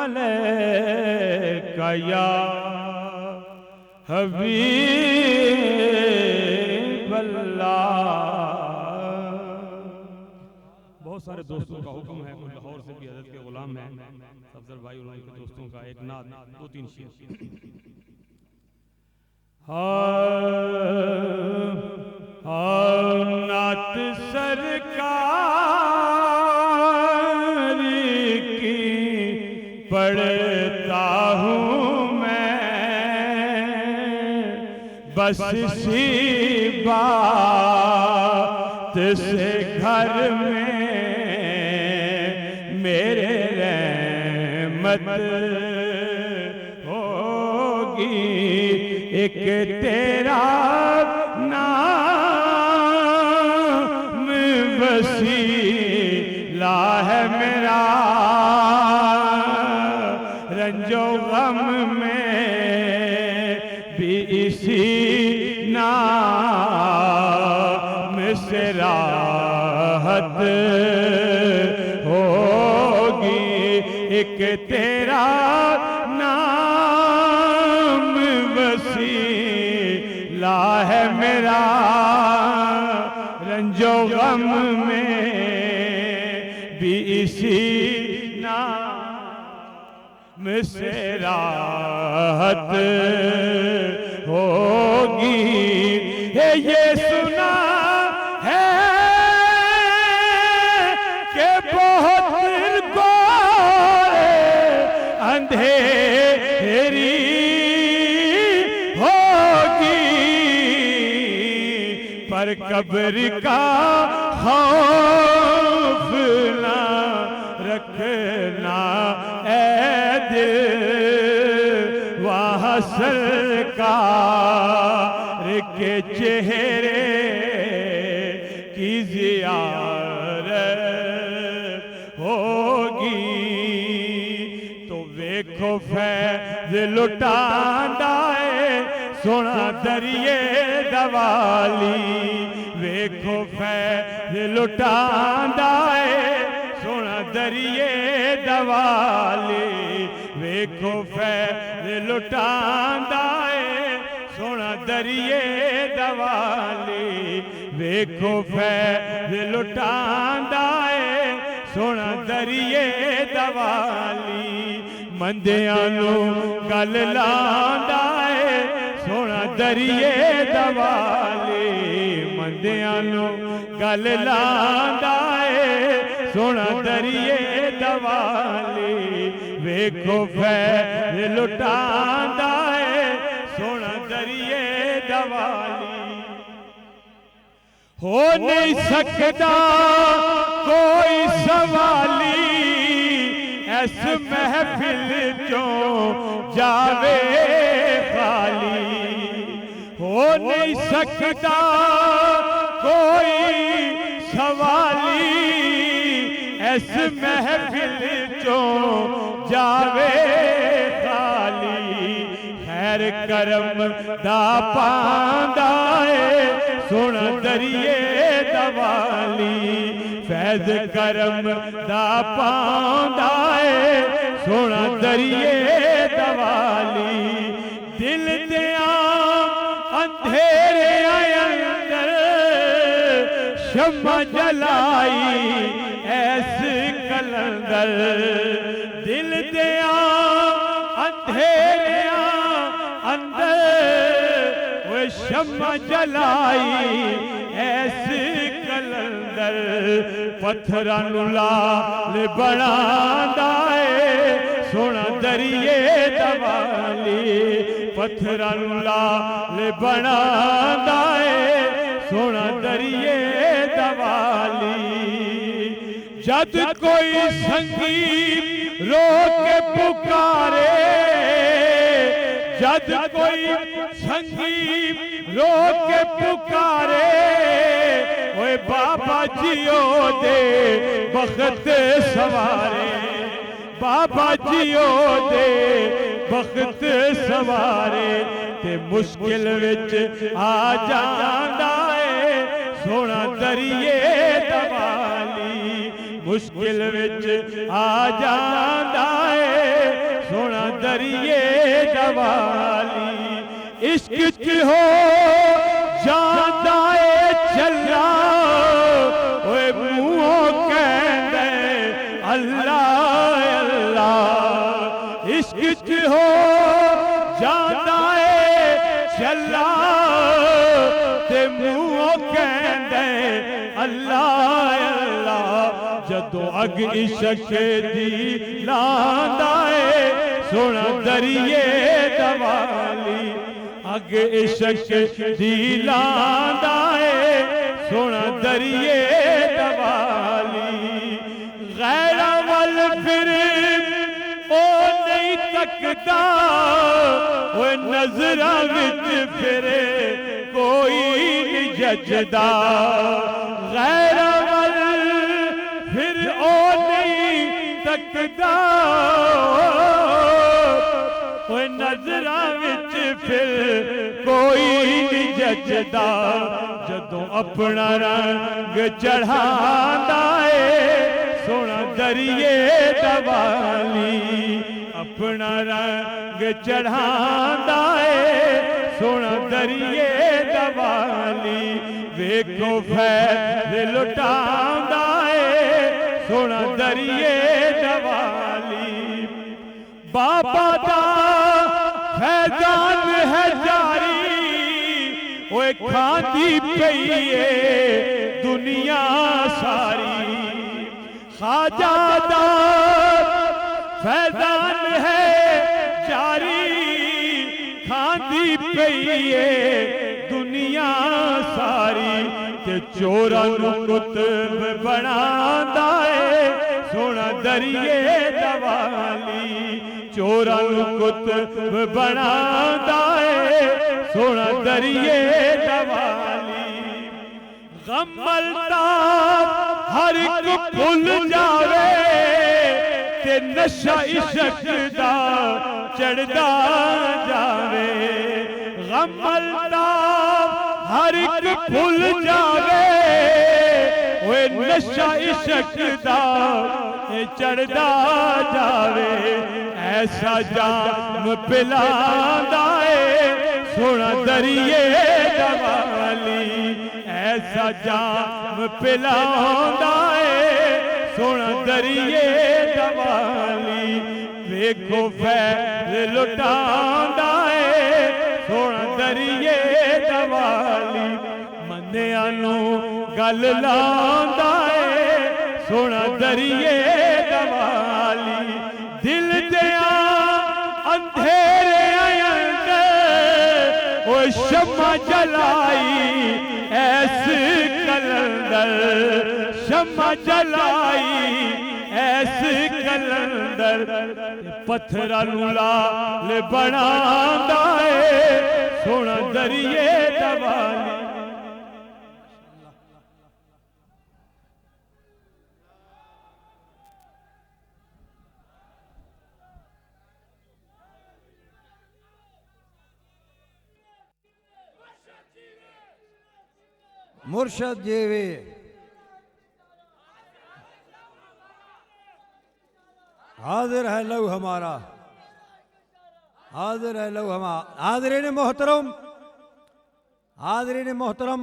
अलैका या हबीब अल्लाह। बहुत सारे दोस्तों का हुक्म है, कोई लाहौर से भी हज़रत के गुलाम है, अफजल भाई उनके दोस्तों का एक नात 2-3 शेर। नात सरकार की पढ़ता हूँ मैं, बस इसी बात से घर में मेरे रहमत होगी। एक तेरा नाम वसीला है मेरा, रंजो गम में भी इसी नाम से राहत होगी। एक तेरा नाम वसीला है मेरा, रंजो गम में भी इसी नाम से राहत होगी। ये सुना है कि बहुत गोरे अंधेरी होगी, पर कब्र का खौफ ना रखना ऐ दिल, वहाँ सरकार के चेहरे की ज़ियारत होगी। तो वेखो फैज़ लुटांदा है सोना दरिए दवाली, वेखो फैज़ लुटांदा है सोना दरिए दवाली, वेखो फैज़ लुटांदा है सोना दरिए दवाली, वेखो फैज़ लुटांदा है सोना दरिए दवाली। मंदियां नूं गल लांदा है सोना दरिए दवाली, मंदियां नूं गल लांदा है सोना दरिए दवाली, वेखो फैज़ लुटांदा है सोना दरिए दवाली। हो नहीं सकता कोई सवाली इस महफिल चों जावे खाली, हो नहीं सकता कोई सवाली इस महफिल चों जावे खाली। खैर करम दा पांदा है सोना दरिए दवाली, फैज़ करम दा पांदा है सोना दरिए दवाली। दिल दिया अंधेरे अंदर शम्मा जलाई ऐस कलंदर, दिल दिया अंधेरे अंदर वो शम्मा जलाई ऐस कलंदर। पत्थरां नूं लाल बनांदा है सोना दरिए दवाली, पत्थरां नूं लाल बनांदा है सोना दरिए दवाली। जद कोई संगीत रो के पुकारे, जद कोई संगीत रो के पुकारे, ओए बाबा जियो दे बख्त सवारे, बाबा जियो दे बख्त सवारे। ते मुश्किल विच आ जांदा है सोना दरिए दवाली, मुश्किल विच आ जांदा है दरिए दवाली इश्क की हो जादाए चला ओए मुँहों कहंदे अल्लाह अल्लाह इश्क की हो जादाए चला ते मुँहों कहंदे अल्लाह अल्लाह जदों अग इश्क दी लांदा है सुन दरिए दवाली अग इश्क दी लांदा है सुन दरिए दवाली गैरा वल फिर ओ नहीं तकदा ओ नजरा विच फिरे कोई नहीं जचदा गैरा वल फिर ओ नहीं तकदा ओ नजरा विच फिर कोई नहीं जचदा जदों अपना रंग चढ़ांदा है सोना दरिए दवाली अपना रंग चढ़ांदा है सोना दरिए दवाली वेखो फैज़ लुटांदा है सोना दरिए दवाली बाबा दा फैज़ान है जारी ओए खांदी पई है दुनिया सारी ख्वाजा दा फैज़ान है जारी खांदी पई है दुनिया सारी ते चोरां नूं कुतुब बनांदा है सोना दरिए दवाली चोरां नूं कुतुब बनांदा है सोना दरिए दवाली गम्मलता हर एक भुल जावे ते नशा इश्क दा चढ़दा जावे गम्मलता हर एक भुल जावे ओए नशा इश्क दा चढ़दा जावे ऐसा जाम पिलांदा है सोना दरिए दवाली ऐसा जाम पिलांदा है सोना दरिए दवाली वेखो फैज़ लुटांदा है सोना दरिए दवाली मंदियां नूं गल लांदा है सोना दरिए दवाली दिल दियां अंधेरे अंदर ओ शम्मा जलाई ऐस कलंदर शम्मा जलाई ऐस कलंदर पत्थरां नूं लाल बनांदा है सोना दरिए दवाली मुर्शद जीवे हाजिर है लहू हमारा हाजिर है लहू हमारा हाज़रीन मोहतरम